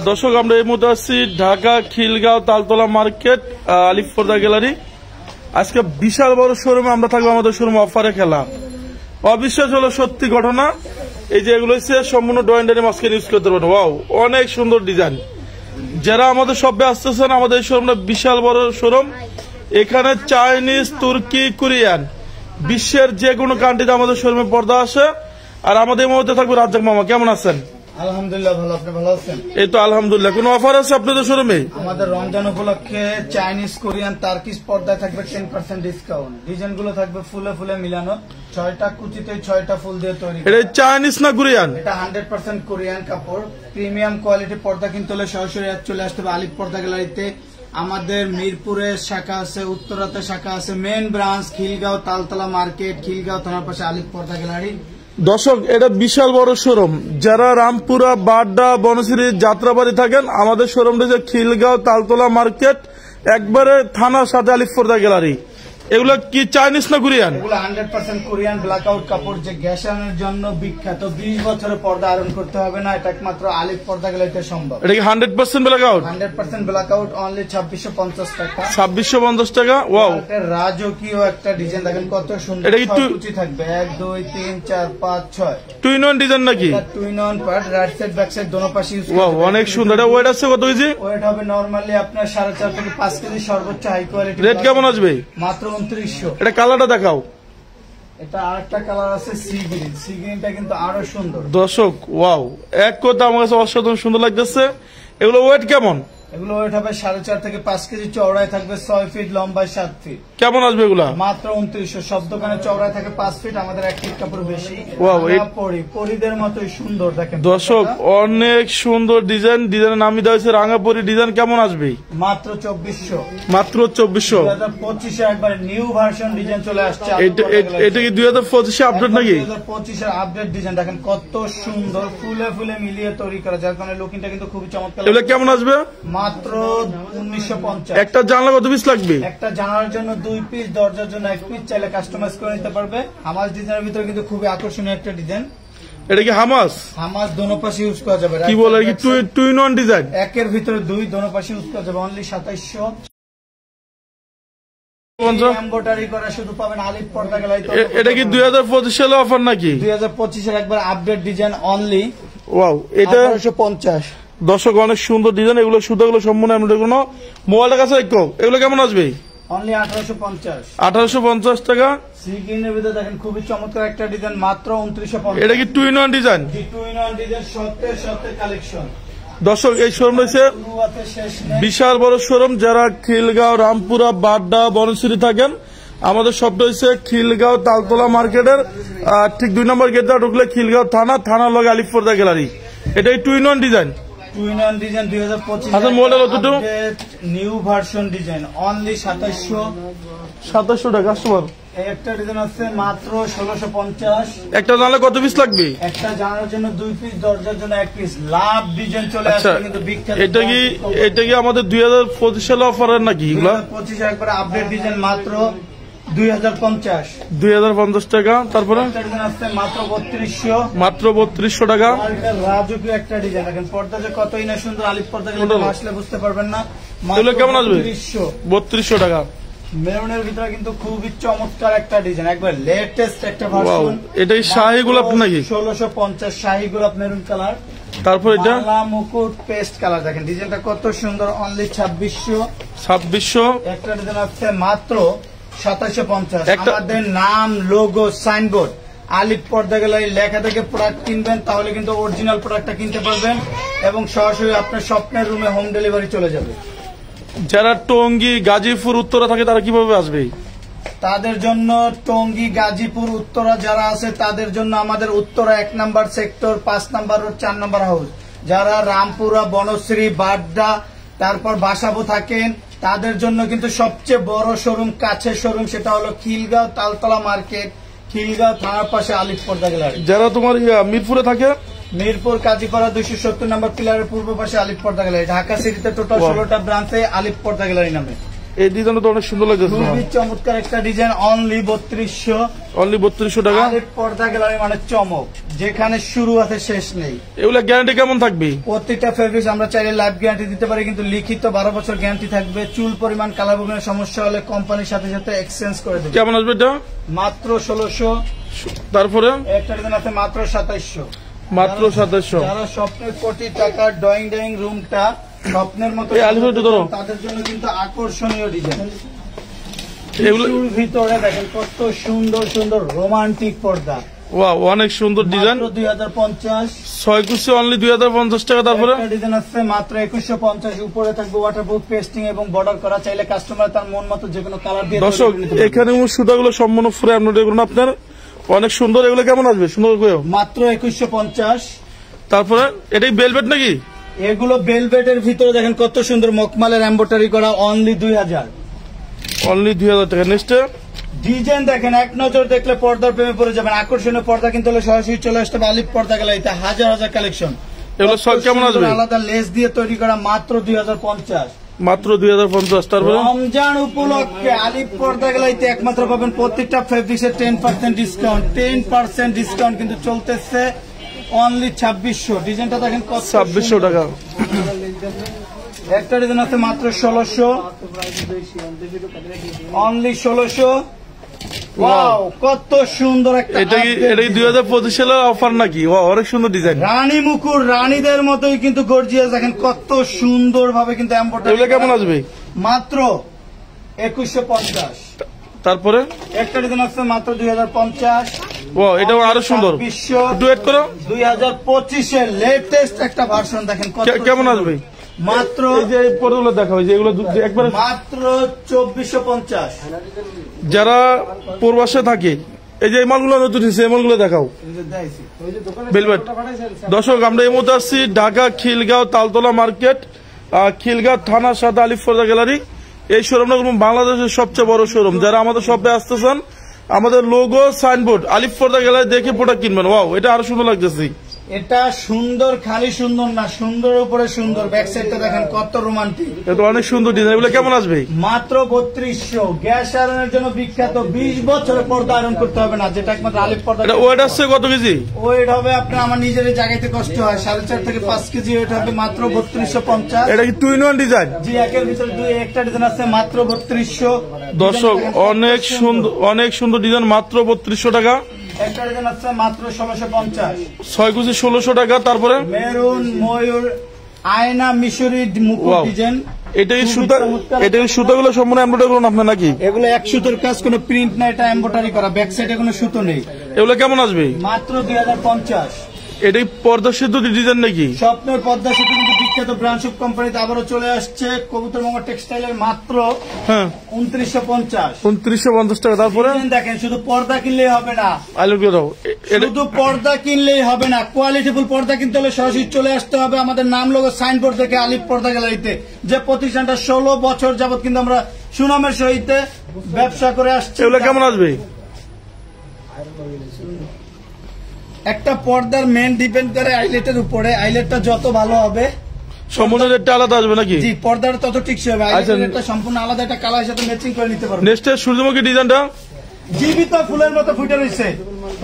দর্শক আমরা এই মুহূর্তে আসছি ঢাকা খিলগাঁও তালতলা মার্কেট আলিফ পর্দা গ্যালারি। আজকে বিশাল বড় শোরুমে আমরা থাকবো, আমাদের শোরুমে অফারে খেলা। অবিশ্বাস হলো সত্যি ঘটনা। এই যে এগুলো হচ্ছে সম্পূর্ণ ডয়েন্ডারি মাস্কের ইউজ করতে পারবেন। ওয়াও, অনেক সুন্দর ডিজাইন। যারা আমাদের শপে আসতেছেন, আমাদের শোরুমটা বিশাল বড় শোরুম। এখানে চাইনিজ, তুর্কি, কোরিয়ান, বিশ্বের যে কোনো কান্ট্রিতে আমাদের শোরুমে পর্দা আসে। আর আমাদের মধ্যে থাকবে রাজ্জাক মামা। কেমন আছেন? আলহামদুলিল্লাহ ভালো, আপনি ভালো আছেন? এই তো আলহামদুলিল্লাহ। কোন অফার আছে আপনাদের শোরুমে? আমাদের রমজান উপলক্ষে চাইনিজ, কোরিয়ান, টার্কিশ পর্দায় থাকবে 10% ডিসকাউন্ট। ডিজাইন গুলো থাকবে ফুলে ফুলে মিলানো, 6টা কুচিতে 6টা ফুল দিয়ে তৈরি। এটা চাইনিজ না কোরিয়ান? এটা 100% কোরিয়ান কাপড়। প্রিমিয়াম কোয়ালিটি পর্দা কিনতে হলে সরাসরি চলে আসতে হবে আলিফ পর্দা গ্যালারিতে। আমাদের মিরপুরে শাখা আছে, উত্তরাতে শাখা আছে, main branch Khilgaon Taltala market, Khilgaon থানার পাশে আলিফ পর্দা গ্যালারি। দর্শক, এটা বিশাল বড় শোরুম। যারা রামপুরা, বাড্ডা, বনশ্রী, যাত্রাবাড়ি থাকেন, আমাদের শোরুমটা যে খিলগাঁও তালতলা মার্কেট, একবারে থানার সাথে আলিফ পর্দা গ্যালারি। এগুলো কি চাইনিজ না কোরিয়ান? এগুলো 100% কোরিয়ান ব্ল্যাকআউট কাপড়, যে গ্যাসানের জন্য বিখ্যাত। 20 বছরের পর্দা আয়রন করতে হবে না, এটা একমাত্র আলিফ পর্দা গ্যালারিতে সম্ভব। এটা কি 100% ব্ল্যাকআউট? 100% ব্ল্যাকআউট, অনলি 2650 টাকা। 2650 টাকা। ওয়াও, রাজকীয় একটা ডিজাইন দেখেন কত সুন্দর। এটা কি কুচি থাকবে 1 2 3 4 5 6 টুইন ওয়ান ডিজাইন নাকি? Twin on part, right side back side দোনো পাশে ইউজ করতে। ওয়াও, অনেক সুন্দর। এটা ওয়েট আছে কত কেজি? ওয়েট হবে নরমালি আপনার 4.5 থেকে 5 কেজি, সর্বোচ্চ হাই কোয়ালিটি। রেট কেমন আসবে? মাত্র 2900। এটা কালারটা দেখাও। এটা আরেকটা কালার আছে সি গ্রিন। সি গ্রিনটা কিন্তু আরো সুন্দর। দর্শক, ওয়াও, এক কথা আমার কাছে অসাধারণ সুন্দর লাগতেছে। এগুলো ওয়েট কেমন? এগুলো ওয়েট হবে 4.5 থেকে 5 কেজি, চওড়ায় থাকবে 6 ফিট, লম্বায় 7 ফিট। কেমন আসবে এগুলা? মাত্র 2900। সব দোকানে চওড়ায় থাকে 5 ফিট, আমাদের 1 ফিট কাপড় বেশি। ওয়াও, পরিদের মতোই সুন্দর দেখেন। দর্শক, অনেক সুন্দর ডিজাইন। ডিজাইনের নামই দেওয়া হয়েছে রাঙাপরি ডিজাইন। কেমন আসবে? মাত্র 2400। মাত্র 2400। 2025 একবার নিউ ভার্সন ডিজাইন চলে আসছে। এটা কি 2025 আপডেট নাকি? 2025 এর আপডেট ডিজাইন দেখেন কত সুন্দর, ফুলে ফুলে মিলিয়ে তৈরি করা, যার কারণে লুকিংটা কিন্তু খুবই চমৎকার। এগুলো কেমন আসবে? মাত্র 1950। একটা জানলা কত পিস লাগবে? একটা জানালার জন্য 2 পিস, দরজার জন্য 1 পিস, চাইলে কাস্টমাইজ করে নিতে পারবে। হামাস ডিজাইনের ভিতরে কিন্তু খুবই আকর্ষণীয় একটা ডিজাইন। এটা কি হামাস? হামাস দোনো পাশে ইউজ করা যাবে। কি বলে, কি টুইন ওয়ান ডিজাইন? একের ভিতরে 2, দোনো পাশে ইউজ করা যাবে। অনলি 2700। এমব্রয়ডারি করা শুধু পাবেন আলিফ পর্দা গ্যালারিতে। এটা কি 2025 সালে অফার নাকি? 2025 এর একবার আপডেট ডিজাইন। অনলি ওয়াও, এটা 1850। দর্শক, অনেক সুন্দর ডিজাইন। এগুলো সুতাগুলো সম্পূর্ণ এমব্রয়ডারি কোনো। মোবাইলের কাছে রাখো। এগুলো কেমন আসবে? অনলি 1850। 1850 টাকা। সি গ্রিনের ভিতরে দেখেন খুবই চমৎকার একটা ডিজাইন, মাত্র 2950। এটা কি twin one design? Twin one design, সত্যি কালেকশন। দর্শক, এই শোরুম রয়েছে বিশাল বড় শোরুম। যারা খিলগাঁও, রামপুরা, বাড্ডা, বনশ্রী থাকেন, আমাদের শপটা হচ্ছে খিলগাঁও তালতলা মার্কেটের ঠিক 2 নম্বর গেটটা ঢুকলে খিলগাঁও থানার লগে আলিফ পর্দা গ্যালারি। এটা twin one design. Twin one design 2025। আচ্ছা, মডেল কতটুকু? New version design. অনলি 2700 টাকা। কাস্টমার একটা ডিজাইন আছে মাত্র 1650। একটা জানলে কত পিস লাগবে? একটা জানার জন্য 2 পিস, দরজার জন্য 1 পিস। লাভ ডিজাইন চলে আসছে কিন্তু বিখ্যাত। এটা কি আমাদের 2025 সালে অফারের নাকি? এগুলো 2025 একবার আপডেট ডিজাইন, মাত্র 2050 টাকা। তারপরে মাত্র 3200। মাত্র 3200 টাকা। রাজকীয় একটা ডিজাইন দেখেন, পর্দা যে কতই না সুন্দর। আলিফ পর্দা আসলে বুঝতে পারবেন না। এগুলো কেমন আসবে? 3200 টাকা। মেরুনের ভিতরে কিন্তু খুবই চমৎকার একটা ডিজাইন, একবার লেটেস্ট একটা ভার্সন। এটা কি শাহী গোলাপ নাকি? 1650 শাহী গোলাপ মেরুন কালার। তারপর এটা মুকুট পেস্ট কালার দেখেন, ডিজাইনটা কত সুন্দর। অনলি 2600। একটা ডিজাইন আছে মাত্র 2750। আমাদের নাম, লোগো, সাইনবোর্ড আলিফ পর্দা গ্যালারি লেখা থেকে প্রোডাক্ট কিনবেন, তাহলে কিন্তু অরিজিনাল প্রোডাক্টটা কিনতে পারবেন এবং সরাসরি আপনার স্বপ্নের রুমে হোম ডেলিভারি চলে যাবে। যারা টঙ্গী, গাজীপুর, উত্তরা থাকে, তারা কিভাবে আসবে? তাদের জন্য টঙ্গী, গাজীপুর, উত্তরা যারা আছে তাদের জন্য আমাদের Uttara 1 number sector, 5 number road, 4 number house. যারা রামপুরা, বনশ্রী, বাড্ডা, তারপর বাসাবো থাকেন, তাদের জন্য কিন্তু সবচেয়ে বড় শোরুম, কাছের শোরুম, সেটা হলো খিলগাঁও তালতলা মার্কেট, খিলগাঁও থানার পাশে আলিফ পর্দা গ্যালারি। যারা তোমার মিরপুরে থাকে, মিরপুর কাজীপাড়া 270 নম্বর পিলারের পূর্ব পাশে আলিফ পর্দা গ্যালারি। ঢাকা সিটিতে টোটাল 16টা ব্রাঞ্চে আলিফ পর্দা গ্যালারি নামে। এই ডিজাইনটা তো অনেক সুন্দর লাগছে, খুবই চমৎকার একটা ডিজাইন। অনলি 3200, অনলি 3200 টাকা। আলিফ পর্দা গ্যালারি মানে চমক, যেখানে শুরু আছে শেষ নেই। এগুলা গ্যারান্টি কেমন থাকবে? প্রত্যেকটা ফেব্রিক্স আমরা চাইলে লাইফ গ্যারান্টি দিতে পারি, কিন্তু লিখিত 12 বছর গ্যারান্টি থাকবে। চুল পরিমাণ কালার বুকিং সমস্যা হলে কোম্পানির সাথে সাথে এক্সচেঞ্জ করে দেবে। কেমন আসবে এটা? মাত্র 1600। তারপরে একটা ডিজাইন আছে মাত্র 2700। মাত্র 2700। যারা স্বপ্নের কোটি টাকার ড্রয়িং রুমটা স্বপ্নের মতো তাদের জন্য কিন্তু আকর্ষণীয় ডিজাইন। এগুলোর ভিতরে দেখেন কত সুন্দর সুন্দর রোমান্টিক পর্দা। ওয়াও, অনেক সুন্দর ডিজাইন। 2050, 6 কুচি অনলি 2050 টাকা। তারপরে ডিজাইন আছে মাত্র 2150। উপরে থাকবে ওয়াটারপ্রুফ পেস্টিং এবং বর্ডার করা। চাইলে কাস্টমার তার মন মতো যে কোনো কালার দিয়ে। দর্শক এখানে সুতাগুলো সম্পূর্ণ ফ্রেম নোট এগুলো আপনার অনেক সুন্দর। এগুলো কেমন আসবে? সুন্দর করে মাত্র 2150। তারপরে এটাই বেলভেট নাকি? এগুলো বেলভেটের ভিতরে দেখেন কত সুন্দর মকমালের এমব্রয়ডারি করা। অনলি 2000, অনলি 2000 টাকা। নেক্সট ডিজাইন দেখেন, এক নজর দেখলে পর্দার প্রেমে পড়ে যাবেন। আকর্ষণীয় পর্দা কিন্তু হলে সরাসরি চলে আসতে হবে আলিফ পর্দা গ্যালারিতে। হাজার হাজার কালেকশন। এগুলো সব কেমন আসবে? আলাদা লেস দিয়ে তৈরি করা, মাত্র 2050। মাত্র 2050। তারপরে রমজান উপলক্ষে আলিফ পর্দা গ্যালারিতে একমাত্র পাবেন প্রত্যেকটা ফেব্রিক্সের 10% ডিসকাউন্ট। 10% ডিসকাউন্ট কিন্তু চলতেছে অনলি 2600। ডিজাইনটা দেখেন কত 2600 টাকা। একটা ডিজাইন আছে মাত্র 1600, অনলি 1600। ওয়াও, কত সুন্দর একটা। এটা কি 2025 সালের অফার নাকি? অনেক সুন্দর ডিজাইন। রানী মুকুর রানীদের মতোই কিন্তু গর্জিয়াস। দেখেন কত সুন্দর ভাবে কিন্তু এমব্রয়ডারি। এগুলো কেমন আসবে? মাত্র 2150। তারপরে একটা ডিজাইন আছে মাত্র 2050। ও, এটাও আরো সুন্দর। ডুয়েট করো। 2025 এর লেটেস্ট একটা ভার্সন দেখেন কত কেমন আসবে? মাত্র এই যে পর্দাগুলো দেখাও, যে এগুলো একবারে মাত্র 2450। যারা প্রবাসে থাকে এই যে মালগুলো নতুন এসেছে, এই মালগুলো দেখাও। বেলভেট। দর্শক আমরা এই মুহূর্তে আসছি ঢাকা খিলগাঁও তালতলা মার্কেট, খিলগাঁও থানার সাথে আলিফ পর্দা গ্যালারি। এই শোরুমটা বাংলাদেশের সবচেয়ে বড় শোরুম। যারা আমাদের শপে আসতেছেন, আমাদের লোগো সাইনবোর্ড আলিফ পর্দা গ্যালারি দেখে প্রোডাক্ট কিনবেন। ওয়াও, এটা আরো সুন্দর লাগতেছে। এটা সুন্দর, খালি সুন্দর না, সুন্দর উপরে সুন্দর। ব্যাক সাইডটা দেখেন কত রোমান্টিক। এটা অনেক সুন্দর ডিজাইন। এগুলো কেমন আসবে? মাত্র 3200। গ্যাস আয়রনের জন্য বিখ্যাত। 20 বছরে পর্দা আয়রন করতে হবে না, যেটা একমাত্র আলিফ পর্দা। এটা ওয়েট আসছে কত কেজি? ওয়েট হবে আপনার, আমার নিজের জায়গাতে কষ্ট হয়, 4.5 থেকে 5 কেজি ওয়েট হবে। মাত্র 3250। এটা কি 2-in-1 ডিজাইন? জি, একের ভিতরে দুই। একটা ডিজাইন আছে মাত্র 3200। দর্শক অনেক সুন্দর, অনেক সুন্দর ডিজাইন। মাত্র 3200 টাকা। একটা ডিজাইন আছে মাত্র 1650। 6 কুচি 1600 টাকা। তারপরে মেরুন ময়ূর আয়না মিশরি মুকুট ডিজাইন। এটাই সুতা, এটাই সুতাগুলো সম্পূর্ণ এমব্রয়ডারি করুন আপনার নাকি? এগুলো 1 সুতোর কাজ, কোনো প্রিন্ট না, এটা এমব্রয়ডারি করা। ব্যাক সাইডে কোনো সুতো নেই। এগুলো কেমন আসবে? মাত্র 2050। এটাই পর্দা সেদ্ধ ডিজাইন নাকি? স্বপ্নের পদ্মা সেতু কিন্তু বিখ্যাত ব্র্যান্ড শুভ কোম্পানিতে আবারও চলে আসছে কবুতরবঙ্গ টেক্সটাইলের। মাত্র 2950। 2950 টাকা। তারপরে দেখেন, শুধু পর্দা কিনলেই হবে না, শুধু পর্দা কিনলেই হবে না, কোয়ালিটিফুল পর্দা কিনতে হলে সরাসরি চলে আসতে হবে আমাদের নাম লোগো সাইনবোর্ড দেখে আলিফ পর্দা গ্যালারিতে। যে প্রতিষ্ঠানটা 16 বছর যাবত কিন্তু আমরা সুনামের সহিত ব্যবসা করে আসছি। এগুলো কেমন আসবে? একটা পর্দার মেন ডিপেন্ড করে আইলেটের উপরে। আইলেটটা যত ভালো হবে সম্পূর্ণ রেটটা আলাদা আসবে নাকি? জি, পর্দাটা তত টিকসই হবে। আইলেটটা সম্পূর্ণ আলাদা, একটা কালারের সাথে ম্যাচিং করে নিতে পারবেন। নেক্সট সূর্যমুখী ডিজাইনটা জীবিত ফুলের মতো ফুটে রয়েছে।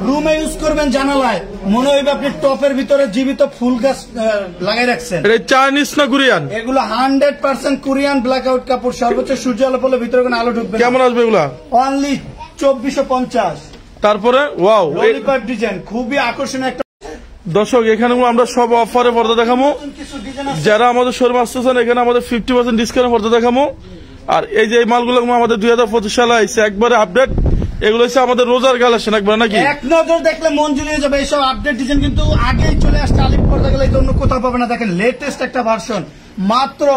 রুমে ইউজ করবেন, জানালায় মনে হইবে আপনি টপের ভিতরে জীবিত ফুল গাছ লাগাই রাখছেন। এটা চাইনিজ না কোরিয়ান? এগুলো 100% কোরিয়ান ব্ল্যাক আউট কাপড়। সর্বোচ্চ সূর্য আলো পড়লে ভিতরে কোনো আলো ঢুকবে। কেমন আসবে এগুলা? অনলি 2450। তারপরে ওয়াও, ললিপপ ডিজাইন খুবই আকর্ষণীয় একটা। দর্শক এখানে আমরা সব অফারে পর্দা দেখাবো। যারা আমাদের শোরুমে আসতেছেন, এখানে আমাদের 50% ডিসকাউন্ট পর্দা দেখাবো। আর এই যে মালগুলো আমাদের 2025 সালে আইছে, একবারে আপডেট। এগুলো হচ্ছে আমাদের রোজার কালেকশন একবার নাকি? এক নজর দেখলে মন জুড়িয়ে যাবে। এইসব আপডেট ডিজাইন কিন্তু আগেই চলে আসছে আলিফ পর্দা গ্যালারিতে, অন্য কোথাও পাবে না। দেখেন লেটেস্ট একটা ভার্সন, মাত্র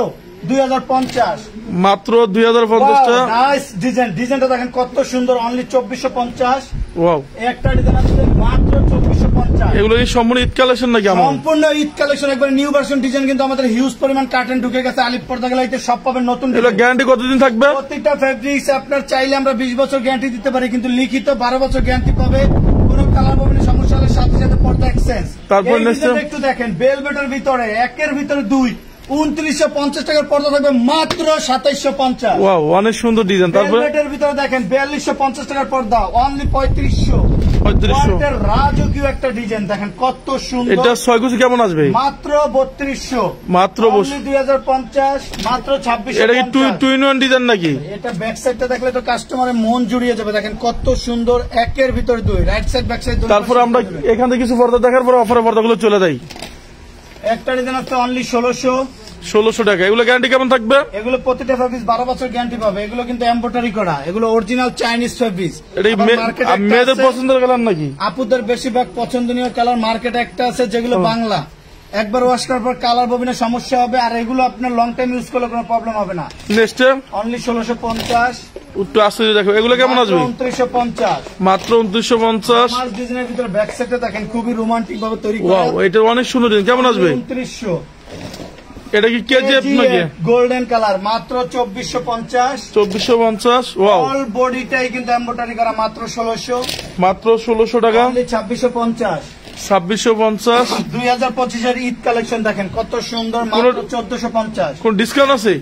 2050। মাত্র 2050 টাকা। Nice design. ডিজাইনটা দেখেন কত সুন্দর। অনলি 2450। ওয়াও, একটা ডিজাইন আছে মাত্র 2450। এগুলো কি সম্পূর্ণ ঈদ কালেকশন নাকি? সম্পূর্ণ ঈদ কালেকশন, একবার নিউ ভার্সন ডিজাইন। কিন্তু আমাদের হিউজ পরিমাণ কার্টেন ঢুকে গেছে আলিফ পর্দা গ্যালারিতে। সব পাবেন নতুন। এগুলো গ্যারান্টি কতদিন থাকবে? প্রত্যেকটা ফেব্রিক্স আপনার চাইলে আমরা 20 বছর গ্যারান্টি দিতে পারি, কিন্তু লিখিত 12 বছর গ্যারান্টি পাবে। কোন কালার পাবেন সমস্যা হলে সাথে সাথে পর্দা এক্সচেঞ্জ। তারপর একটু দেখেন, বেলভেটের ভিতরে একের ভিতরে দুই। 2950 টাকার পর্দা থাকবে মাত্র 2750। ওয়াও, অনেক সুন্দর ডিজাইন। তারপরে ভেলভেটের ভিতরে দেখেন 4250 টাকার পর্দা অনলি 3500। 3500 রাজকীয় একটা ডিজাইন দেখেন কত সুন্দর। এটা 6 কুচি কেমন আসবে? মাত্র 3200। মাত্র 2050 মাত্র 2600। এটা কি 2 in 1 ডিজাইন নাকি? এটা ব্যাক সাইডটা দেখলে তো কাস্টমারের মন জুড়িয়ে যাবে। দেখেন কত সুন্দর, একের ভিতর দুই, রাইট সাইড ব্যাক সাইড। তারপর আমরা এখান থেকে কিছু পর্দা দেখার পর অফারের পর্দাগুলো চলে যাই। একটা ডিজাইন আছে অনলি 1600 টাকা। এগুলো গ্যারান্টি কেমন থাকবে? এগুলো প্রতিটা ফেব্রিক্স 12 বছর গ্যারান্টি পাবে। এগুলো কিন্তু এমব্রয়ডারি করা, এগুলো অরিজিনাল চাইনিজ ফেব্রিক্স। এটা কি মেয়েদের পছন্দের কালার নাকি? আপুদের বেশিরভাগ পছন্দনীয় কালার মার্কেটে একটা আছে যেগুলো বাংলা, একবার ওয়াশ করার পর কালার ববিনে সমস্যা হবে, আর এগুলো আপনার লং টাইম ইউজ করলে কোনো প্রবলেম হবে না। Next only 1650। একটু আসতে দেখো, এগুলো কেমন আসবে? 2950। মাত্র 2950। আমার ডিজাইনের ভিতরে ব্যাক সাইডে দেখেন খুবই রোমান্টিক ভাবে তৈরি করা। ওয়াও, এটা অনেক সুন্দর ডিজাইন। কেমন আসবে? 2900। এটা কি কেজিএফ নাকি? গোল্ডেন কালার মাত্র 2450। 2450। ওয়াও, অল বডিটাই কিন্তু এমব্রয়ডারি করা মাত্র 1600। মাত্র 1600 টাকা। অনলি 2650। 2650। 2025 এর ঈদ কালেকশন দেখেন কত সুন্দর, মাত্র 1450। কোন ডিসকাউন্ট আছে?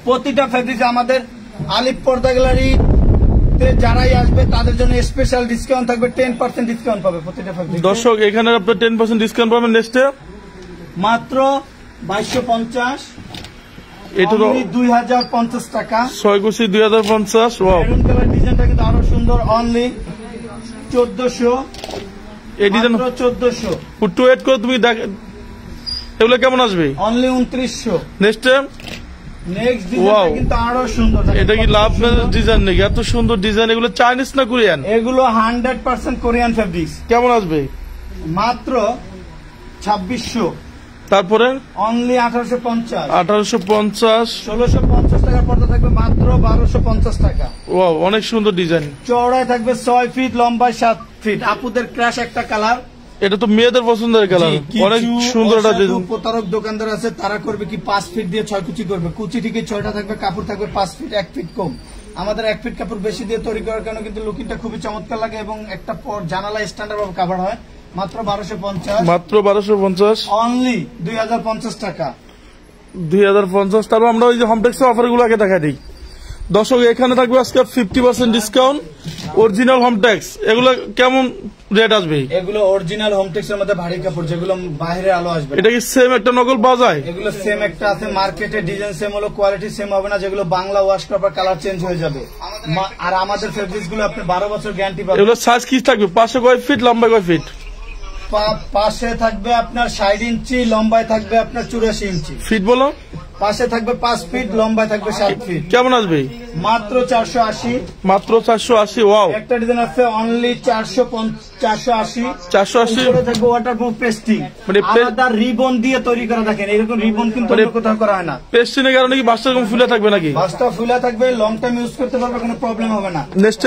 প্রতিটা ফেব্রিক্স আমাদের আলিফ পর্দা গ্যালারি যারাই আসবে তাদের জন্য স্পেশাল ডিসকাউন্ট থাকবে, 10% ডিসকাউন্ট পাবে প্রতিটা ফেব্রিক্স। দর্শক এখানে আপনি 10% ডিসকাউন্ট পাবেন। নেক্সট মাত্র 2250। এটা 2050 টাকা। 6 কুচি 2050। ওয়াও, মেরুন কালার ডিজাইনটা কিন্তু আরো সুন্দর, অনলি 1400। এই ডিজাইন 1400। একটু ওয়েট করো তুমি দেখ, এগুলো কেমন আসবে? Only 2900। Next next Wow. Design কিন্তু আরো সুন্দর। এটা কি লাভ ম্যারেজ ডিজাইন নাকি? এত সুন্দর ডিজাইন। এগুলো চাইনিজ না কোরিয়ান? এগুলো 100% কোরিয়ান ফেব্রিক্স। কেমন আসবে? মাত্র 2600। তারপরে অনলি 1850। 1850। 1650 টাকার পর্দা থাকবে মাত্র 1250 টাকা। ওয়াও, অনেক সুন্দর ডিজাইন। চওড়ায় থাকবে 6 ফিট, লম্বায় 7 ফিট। আপুদের ক্রাশ একটা কালার। এটা তো মেয়েদের পছন্দের কালার, অনেক সুন্দর একটা ডিজাইন। প্রতারক দোকানদার আছে, তারা করবে কি 5 ফিট দিয়ে 6 কুচি করবে। কুচি থেকে 6টা থাকবে, কাপড় থাকবে 5 ফিট, 1 ফিট কম। আমাদের 1 ফিট কাপড় বেশি দিয়ে তৈরি করার কারণে কিন্তু লুকিংটা খুবই চমৎকার লাগে এবং একটা জানালা স্ট্যান্ডার্ড ভাবে কাভার হয়। মাত্র 1250। মাত্র 1250। অনলি 2050 টাকা। 2050। তারপর আমরা ওই যে হোমটেক্সের অফার গুলো আগে দেখা দিই। দর্শক এখানে থাকবে আজকে 50% ডিসকাউন্ট, অরিজিনাল হোমটেক্স। এগুলো কেমন রেট আসবে? এগুলো অরিজিনাল হোমটেক্স এর মধ্যে ভারী কাপড়, যেগুলো বাইরে আলো আসবে। এটা কি সেম একটা নকল পাওয়া যায়? এগুলো সেম একটা আছে মার্কেটে, ডিজাইন সেম হলো, কোয়ালিটি সেম হবে না। যেগুলো বাংলা ওয়াশ করার পর কালার চেঞ্জ হয়ে যাবে। আর আমাদের ফেব্রিক্স গুলো আপনি 12 বছর গ্যারান্টি পাবেন। এগুলো সাইজ কি থাকবে? পাশে কয় ফিট, লম্বা কয় ফিট? পাশে থাকবে আপনার 60 ইঞ্চি, লম্বায় থাকবে আপনার 84 ইঞ্চি। ফিট বলো? পাশে থাকবে 5 ফিট, লম্বায় থাকবে 7 ফিট। কেমন আসবে? মাত্র 480। মাত্র 480। ওয়াও, একটা ডিজাইন আছে অনলি 480। 480 থাকবে ওয়াটারপ্রুফ পেস্টিং, মানে আলাদা রিবন দিয়ে তৈরি করা। দেখেন এরকম রিবন কিন্তু অন্য কোথাও করা হয় না। পেস্টিনের কারণে কি বাসটা এরকম ফুলে থাকবে নাকি? বাসটা ফুলা থাকবে, লং টাইম ইউজ করতে পারবে, কোনো প্রবলেম হবে না। নেক্সট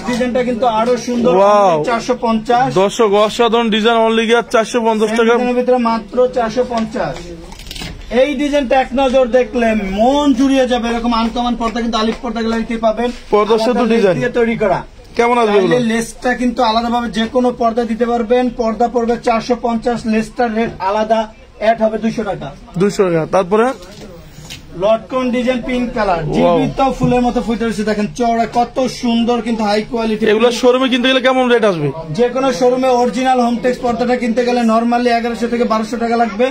ডিজাইনটা কিন্তু আরো সুন্দর, Wow. 450। দর্শক অসাধারণ ডিজাইন, অনলি গিয়ে 450 টাকা। ডিজাইনের ভিতরে মাত্র 450। এই ডিজাইনটা এক নজর দেখলে মন জুড়িয়ে যাবে। এরকম আনকমন পর্দা কিন্তু আলিফ পর্দা গ্যালারিতে পাবেন। পর্দার সাথে আলাদা লেস ডিজাইন দিয়ে তৈরি করা। কেমন আসবে এগুলো? লেসটা কিন্তু আলাদাভাবে যে কোনো পর্দা দিতে পারবেন। পর্দা পড়বে 450, লেসটার রেট আলাদা, অ্যাড হবে 200 টাকা। 200 টাকা। তারপরে লটকন ডিজাইন পিঙ্ক কালার, জীবিত ফুলের মতো ফুটে রয়েছে। দেখেন চওড়া কত সুন্দর, কিন্তু হাই কোয়ালিটি। এগুলো শোরুমে কিনতে গেলে কেমন রেট আসবে? যে কোনো শোরুমে অরিজিনাল হোমটেক্স পর্দাটা কিনতে গেলে নরমালি 1100 থেকে 1200 টাকা লাগবে।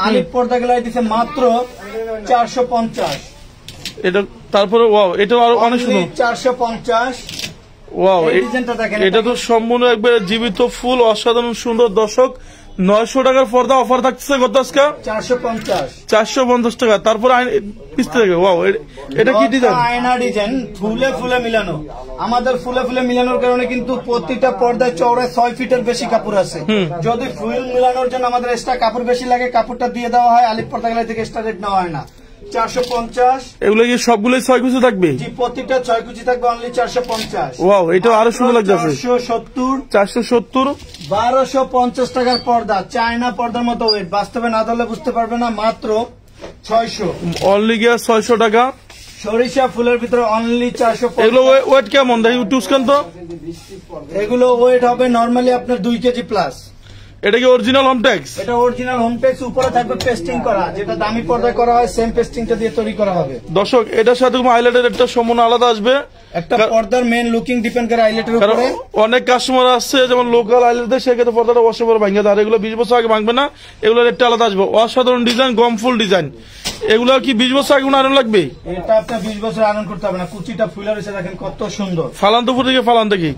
আলিফ পর্দা গেলায় দিচ্ছে মাত্র 450। এটা তারপরে ওয়াও, এটা আরো অনেক সুন্দর। 450। ওয়াও, এই ডিজাইনটা দেখেন, এটা তো সম্পূর্ণ একবারে জীবিত ফুল, অসাধারণ সুন্দর। দর্শক 900 টাকার পর্দা অফার থাকছে কত আজকে? 450। 450 টাকা। তারপর পিছতে থাকে। ওয়াও, এটা কি ডিজাইন? আয়না ডিজাইন, ফুলে ফুলে মিলানো। আমাদের ফুলে ফুলে মিলানোর কারণে কিন্তু প্রতিটা পর্দায় চওড়ায় 6 ফিটের বেশি কাপড় আছে। যদি ফুল মিলানোর জন্য আমাদের এক্সট্রা কাপড় বেশি লাগে, কাপড়টা দিয়ে দেওয়া হয়। আলিফ পর্দা গেলায় থেকে এক্সট্রা রেট নেওয়া হয় না। 450। এগুলো কি সবগুলোই 6 কুচি থাকবে? জি, প্রতিটা 6 কুচি থাকবে, অনলি 450। ওয়াও, এটা আরো সুন্দর লাগতেছে। 470। 470। 1250 টাকার পর্দা, চায়না পর্দার মতো ওয়েট, বাস্তবে না ধরলে বুঝতে পারবে না। মাত্র 600। অনলি গিয়া 600 টাকা। সরিষা ফুলের ভিতরে অনলি 450। এগুলো ওয়েট কেমন? দেখি টুসকান তো। এগুলো ওয়েট হবে নরমালি আপনার 2 কেজি প্লাস। এটা কি অরিজিনাল হোম ট্যাক্স? এটা অরিজিনাল হোম ট্যাক্স, উপরে থাকবে পেস্টিং করা, যেটা দামি পর্দায় করা হয় সেম পেস্টিংটা দিয়ে তৈরি করা হবে। দর্শক এটার সাথে হাইলাইটের একটা সম্পূর্ণ আলাদা আসবে। একটা পর্দার মেন লুকিং ডিপেন্ড করে হাইলাইটের উপরে। অনেক কাস্টমার আসছে যেমন লোকাল হাইলাইট দেয়, সেক্ষেত্রে পর্দাটা বসে পরে ভাঙে দেয়, আর এগুলো 20 বছর আগে ভাঙবে না, এগুলোর রেটটা আলাদা আসবে। অসাধারণ ডিজাইন, গমফুল ডিজাইন, এগুলো কি 20 বছর আগে আয়রন লাগবে? এটা আপনার 20 বছর আয়রন করতে হবে না, কুচিটা ফুলে রয়েছে দেখেন কত সুন্দর। ফালান তো উপর দিকে ফালান দেখি,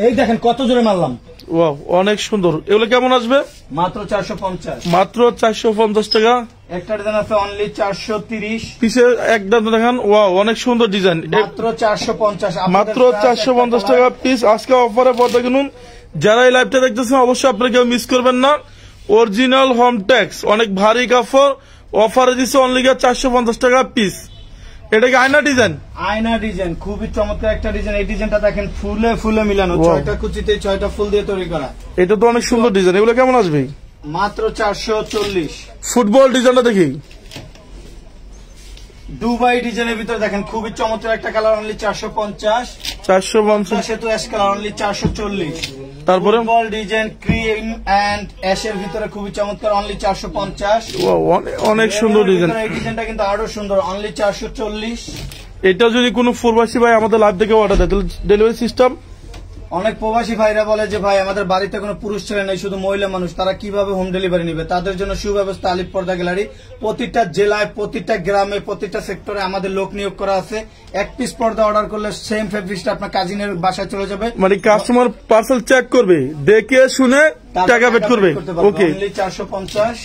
এই দেখেন কত জোরে মারলাম, ওয়াও অনেক সুন্দর। এগুলো কেমন আসবে? মাত্র 450, মাত্র 450 টাকা। একটা ডিজাইন আছে অনলি 430 পিছে একটা দেখেন, ওয়াও অনেক সুন্দর ডিজাইন, মাত্র 450, মাত্র 450 টাকা পিস। আজকে অফারে পর্দা কিনুন। যারা এই লাইভটা দেখতেছেন অবশ্যই আপনারা কেউ মিস করবেন না। অরিজিনাল হোম ট্যাক্স, অনেক ভারী কাপড়, অফারে দিচ্ছে অনলি 450 টাকা পিস। এটা কি আয়না ডিজাইন? আয়না ডিজাইন, খুবই চমৎকার একটা ডিজাইন। এই ডিজাইনটা দেখেন ফুলে ফুলে মিলানো, 6টা কুচিতে 6টা ফুল দিয়ে তৈরি করা। এটা তো অনেক সুন্দর ডিজাইন, এগুলো কেমন আসবে? মাত্র 440। ফুটবল ডিজাইনটা দেখি, দুবাই ডিজাইনের ভিতরে দেখেন খুবই চমৎকার একটা কালার, অনলি 450। 450 সেতু অ্যাশ কালার অনলি 440। তারপরে ফুটবল ডিজাইন ক্রিম এন্ড অ্যাশের ভিতরে খুবই চমৎকার, অনলি 450। অনেক সুন্দর ডিজাইন। এই ডিজাইনটা কিন্তু আরো সুন্দর, অনলি 440। এটা যদি কোনো প্রবাসী ভাই আমাদের লাইভ থেকে অর্ডার দেয় তাহলে ডেলিভারি সিস্টেম? অনেক প্রবাসী ভাইরা বলে যে ভাই আমাদের বাড়িতে কোনো পুরুষ ছেলে নেই, শুধু মহিলা মানুষ, তারা কিভাবে হোম ডেলিভারি নিবে? তাদের জন্য সুব্যবস্থা আলিফ পর্দা গ্যালারি। প্রতিটা জেলায়, প্রতিটা গ্রামে, প্রতিটা সেক্টরে আমাদের লোক নিয়োগ করা আছে। এক পিস পর্দা অর্ডার করলে সেম ফেব্রিক্সটা আপনার কাজিনের বাসায় চলে যাবে, মানে কাস্টমার পার্সেল চেক করবে, দেখে শুনে টাকা পেড করবে। ওকে, অনলি 450।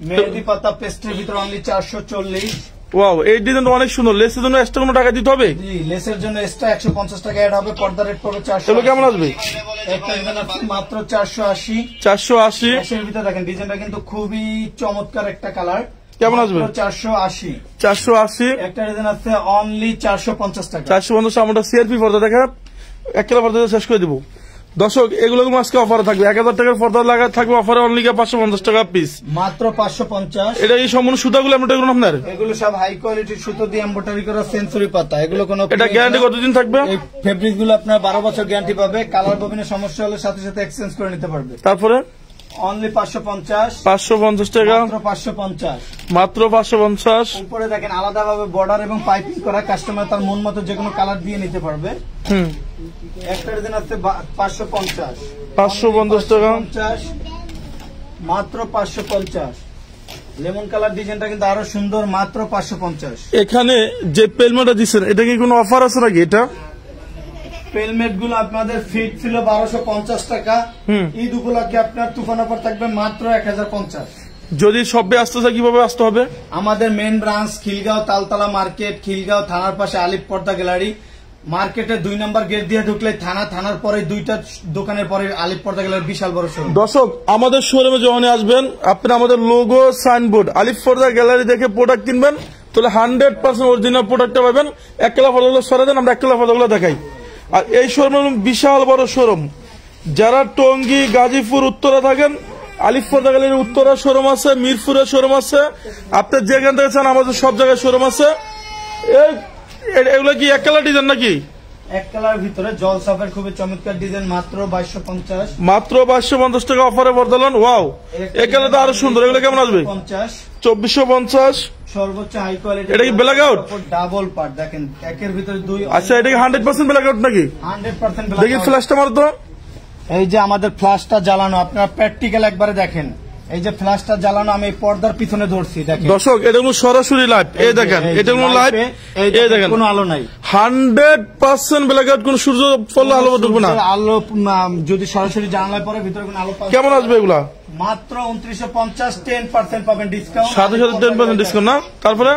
মেহেদি পাতা পেস্টের ভিতরে অনলি 440। ওয়াও এই ডিজাইনটা অনেক সুন্দর। লেসের জন্য এক্সট্রা কোনো টাকা দিতে হবে? জি, লেসের জন্য এক্সট্রা 150 টাকা অ্যাড হবে। পর্দা রেট পড়বে 400। এগুলো কেমন আসবে? একটা ডিজাইন আছে মাত্র 480। 480 এর ভিতরে দেখেন ডিজাইনটা কিন্তু খুবই চমৎকার একটা কালার। কেমন আসবে? 480। 480। একটা ডিজাইন আছে অনলি 450 টাকা। 450 আমরা সিআরপি পর্দা দেখা এক কিলো পর্দা শেষ করে দিব। দর্শক এগুলো আজকে অফারে থাকবে, 1000 টাকার পর্দা লাগা থাকবে অফারে অনলি 550 টাকা পিস, মাত্র 550। এটা এই সম্পূর্ণ সুতাগুলো আমরা এগুলো আপনার, এগুলো সব হাই কোয়ালিটির সুতো দিয়ে এমব্রয়ডারি করা সেঞ্চুরি পাতা। এগুলো কোনো এটা গ্যারান্টি কতদিন থাকবে? এই ফেব্রিক গুলো আপনার 12 বছর গ্যারান্টি পাবে। কালার ববিনের সমস্যা হলে সাথে সাথে এক্সচেঞ্জ করে নিতে পারবে। তারপরে অনলি 550। 550 টাকা, মাত্র 550। মাত্র 550। উপরে দেখেন আলাদাভাবে বর্ডার এবং পাইপিং করা, কাস্টমার তার মন মতো যে কোনো কালার দিয়ে নিতে পারবে। একটা ডিজাইন আছে 550। 550 টাকা, মাত্র 550। লেমন কালার ডিজাইনটা কিন্তু আরো সুন্দর, মাত্র 550। এখানে যে পেলমেটটা দিচ্ছেন এটা কি কোনো অফার আছে নাকি? এটা পেলমেট গুলো আপনাদের ফিট ছিল 1250 টাকা, ঈদ উপলক্ষে আপনার তুফান অফার থাকবে মাত্র 1050। যদি সবে আসতে চাই কিভাবে আসতে হবে? আমাদের main branch Khilgaon Taltala market, Khilgaon থানার পাশে আলিফ পর্দা গ্যালারি। মার্কেটে 2 নম্বর গেট দিয়ে ঢুকলে থানা, থানার পরে 2টা দোকানের পরে আলিফ পর্দা গ্যালারি, বিশাল বড় শোরুম। দর্শক আমাদের শোরুমে যখন আসবেন আপনি আমাদের লোগো সাইনবোর্ড আলিফ পর্দা গ্যালারি দেখে প্রোডাক্ট কিনবেন, তাহলে 100% অরিজিনাল প্রোডাক্টটা পাবেন। এক কেলা পর্দাগুলো সরে দেন, আমরা এক কেলা পর্দাগুলো দেখাই। আর এই শোরুম বিশাল বড় শোরুম। যারা টঙ্গী, গাজীপুর, উত্তরা থাকেন, আলিফ পর্দা গ্যালারির উত্তরা শোরুম আছে, মিরপুরের শোরুম আছে, আপনি যেখান থেকে চান আমাদের সব জায়গায় শোরুম আছে। এগুলো কি এক কালার ডিজাইন নাকি? এক কালার ভিতরে জল সাফের খুবই চমৎকার ডিজাইন, মাত্র 2250। মাত্র 2250 টাকা অফারে বর্তমান। ওয়াও এই কালারটা আরো সুন্দর। এগুলো কেমন আসবে? 2450। সর্বোচ্চ হাই কোয়ালিটি। এটা কি ব্ল্যাক আউট? ডাবল পার্ট দেখেন, একের ভিতরে 2। আচ্ছা এটা কি 100% ব্ল্যাক আউট নাকি? 100% ব্ল্যাক। দেখি ফ্ল্যাশটা মারো তো। এই যে আমাদের ফ্ল্যাশটা জ্বালানো, আপনারা প্র্যাকটিক্যাল একবারে দেখেন। এই যে ফ্ল্যাশটা জ্বালানো আমি পর্দার পিছনে ধরছি, দেখেন দর্শক এটা কোনো সরাসরি লাইভ। এই দেখেন এটা কোনো লাইভ, এই দেখেন কোনো আলো নাই, 100% ব্ল্যাক আউট। কোন সূর্য পড়লে আলো ঢুকবে না। আলো যদি সরাসরি জানালায় পরে ভিতরে কোনো আলো পাবে। কেমন আসবে এগুলা? মাত্র 2950, 10% পাবেন ডিসকাউন্ট। সাথে 10% ডিসকাউন্ট না? তারপরে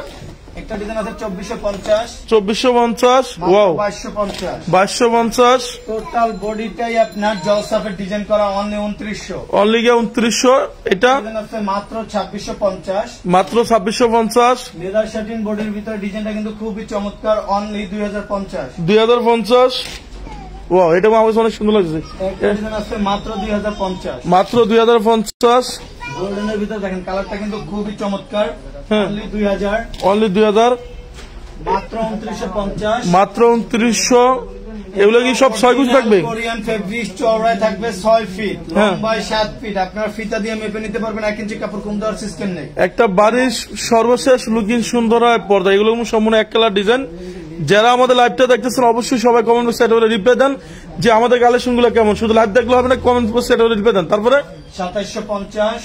একটা ডিজাইন আছে 2450। 2450। ওয়াও 2250। 2250। টোটাল বডিটাই আপনার জলসাফের ডিজাইন করা, অনলি 2900। অনলি 2900। এটা ডিজাইন আছে মাত্র 2650। মাত্র 2650। লেদার শার্টিন বডির ভিতরে ডিজাইনটা কিন্তু খুবই চমৎকার, অনলি 2050। 2050। ওয়াও এটা আমার অনেক সুন্দর লাগছে। একটা ডিজাইন আছে মাত্র 2050। মাত্র 2050। গোল্ডেনের ভিতরে দেখেন কালারটা কিন্তু খুবই চমৎকার, হ্যাঁ অনলি 2000। অনলি 2000। মাত্র 2950। মাত্র 2900। এগুলো কি সব 6 গুজ থাকবে? কোরিয়ান ফেব্রিক চওড়ায় থাকবে 6 ফিট, হ্যাঁ। লম্বায় 7 ফিট। আপনার ফিতা দিয়ে মেপে নিতে পারবেন, 1 ইঞ্চি কাপড় কম দেওয়ার সিস্টেম নেই। একটা বাড়ির সর্বশেষ লুকিং সুন্দর হয় পর্দা, এগুলো সম্পূর্ণ এক কালার ডিজাইন। যারা আমাদের লাইভটা দেখতেছেন অবশ্যই সবাই কমেন্ট বক্সে এটা রিপ্লাই দেন যে আমাদের কালেকশন গুলো কেমন। শুধু লাইভ দেখলে হবে না, কমেন্ট বক্সে এটা রিপ্লাই দেন। তারপরে 2750,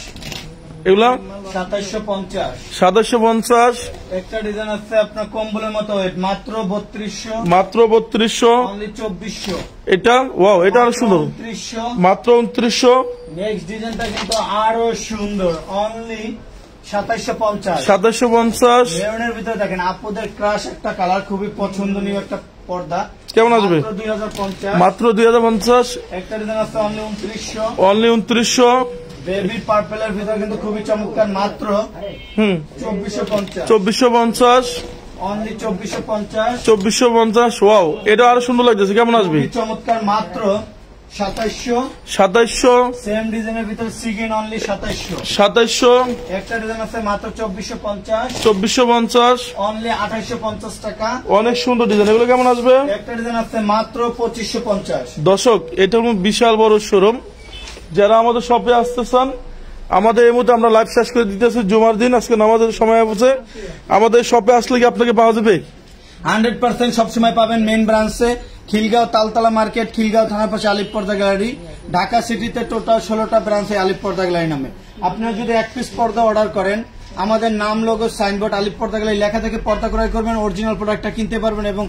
এগুলা 2750। 2750। একটা ডিজাইন আছে আপনার কম্বলের মতো ওয়েট, মাত্র 3200, মাত্র 3200। অনলি 2400। এটা ওয়াও, এটা আরো সুন্দর, 2900। মাত্র 2900। নেক্সট ডিজাইনটা কিন্তু আরো সুন্দর, অনলি 2750। 2750। মেরুনের ভিতরে দেখেন আপুদের ক্রাশ একটা কালার, খুবই পছন্দনীয় একটা পর্দা। কেমন আসবে? মাত্র 2050। মাত্র 2050। একটা ডিজাইন আছে অনলি 2900, অনলি 2900। বেবি পার্পেলের ভিতরে কিন্তু খুবই চমৎকার, মাত্র 2450। 2450। অনলি 2450। 2450। ওয়াও, এটা আরো সুন্দর লাগতেছে। কেমন আসবে? খুবই চমৎকার, মাত্র 2700। 2700। সেম ডিজাইনের ভিতরে সিগিন, অনলি 2700। 2700। একটা ডিজাইন আছে মাত্র 2450, 2450। অনলি 2850 টাকা। অনেক সুন্দর ডিজাইন, এগুলো কেমন আসবে? একটা ডিজাইন আছে মাত্র 2550। দর্শক, এটা হলো বিশাল বড় শোরুম। যারা আমাদের শপে আসতে চান, আমাদের এই মুহূর্তে আমরা লাইভ শেষ করে দিতেছি জুমার দিন, আজকে নামাজের সময় হচ্ছে। আমাদের শপে আসলে কি আপনাকে পাওয়া যাবে? 100% সবসময় পাবেন মেইন ব্রাঞ্চে, খিলগাঁও তালতলা মার্কেট, খিলগাঁও থানার পাশে আলিপ পর্দা গ্যালারি। ঢাকা সিটিতে টোটাল 16টা ব্রাঞ্চে আলিপ পর্দা গ্যালারি নামে। আপনারা যদি 1 পিস পর্দা অর্ডার করেন, আমাদের নাম, লোগো, সাইনবোর্ড, আলিপ পর্দা গ্যালারি লেখা থেকে পর্দা ক্রয় করবেন, অরিজিনাল প্রোডাক্টটা কিনতে পারবেন এবং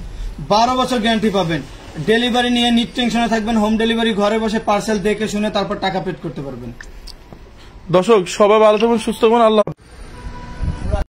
12 বছর গ্যারান্টি পাবেন। ডেলিভারি নিয়ে নিট টেনশনে থাকবেন, হোম ডেলিভারি, ঘরে বসে পার্সেল দেখে শুনে তারপর টাকা পেড করতে পারবেন। দর্শক, সবাই ভালো থাকবেন, সুস্থ থাকবেন, আল্লাহ।